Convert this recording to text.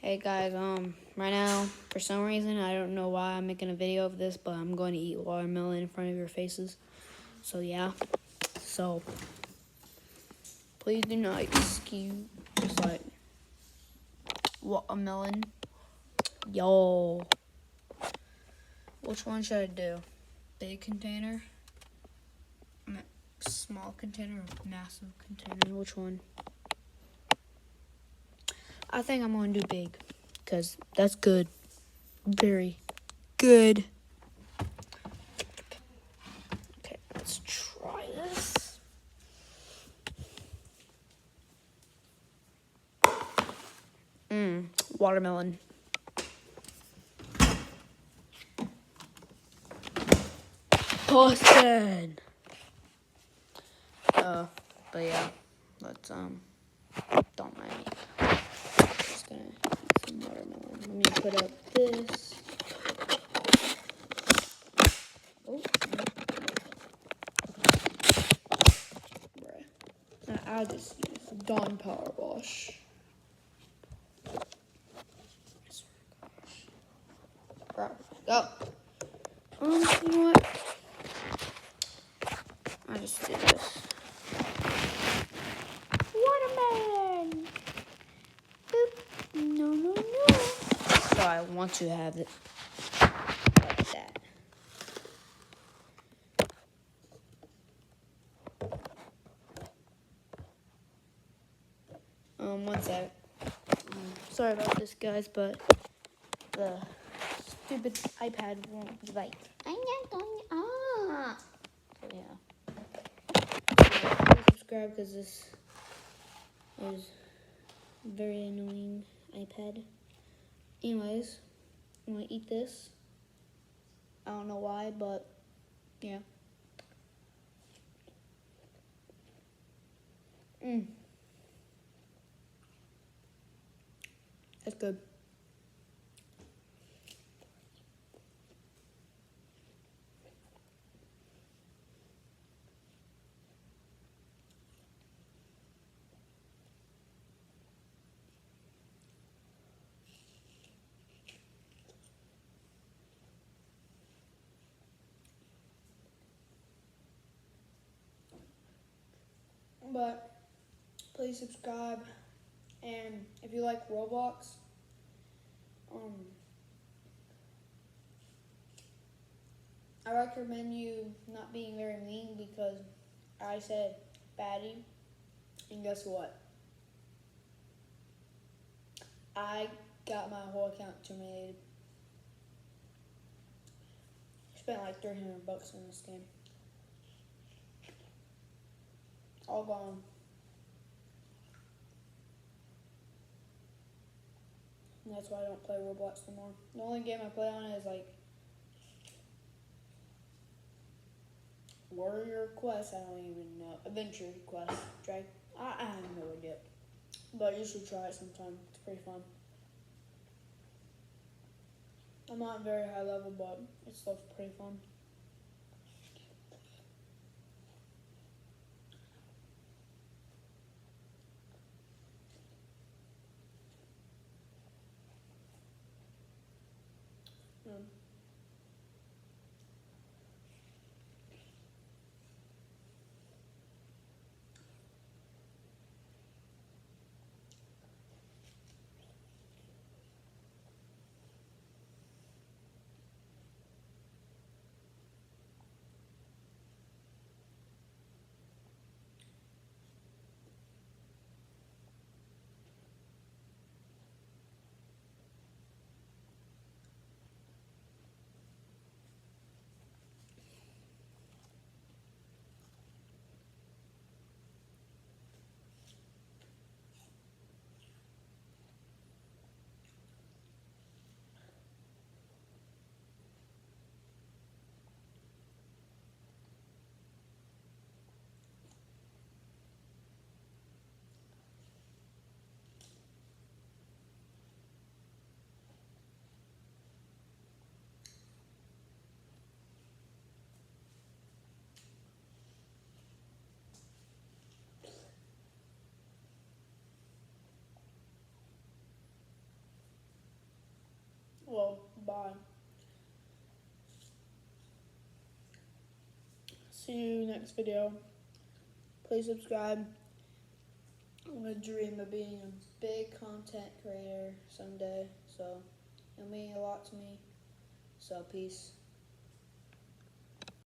Hey guys, right now, for some reason, I don't know why I'm making a video of this, but I'm going to eat watermelon in front of your faces. So yeah, please do not excuse, just like, watermelon. Yo, which one should I do? Big container? Small container or massive container? Which one? I think I'm going to do big, because that's good. Very good. Okay, let's try this. Watermelon. Boston. But yeah, let's don't mind me. Just gonna eat some watermelon. Let me put up this. Oh, bruh. I'll just use Dawn Power Wash. Bro, go. You know what? I just did this. Watermelon. Boop. No. So I want to have it like that. One sec. Sorry about this, guys, but the stupid iPad won't like. I'm not going. So yeah. Please subscribe because this is very annoying iPad. Anyways, I'm gonna eat this. I don't know why, but yeah. That's good. But please subscribe, and if you like Roblox, I recommend you not being very mean because I said baddie, and guess what? I got my whole account terminated. I spent like $300 in this game. All gone. And that's why I don't play Roblox anymore. The only game I play on is like Warrior Quest. I don't even know. Adventure Quest. I have no idea. But you should try it sometime. It's pretty fun. I'm not very high level, but it's still pretty fun. Bye. See you next video. Please subscribe. I'm gonna dream of being a big content creator someday, so it'll mean a lot to me. So peace.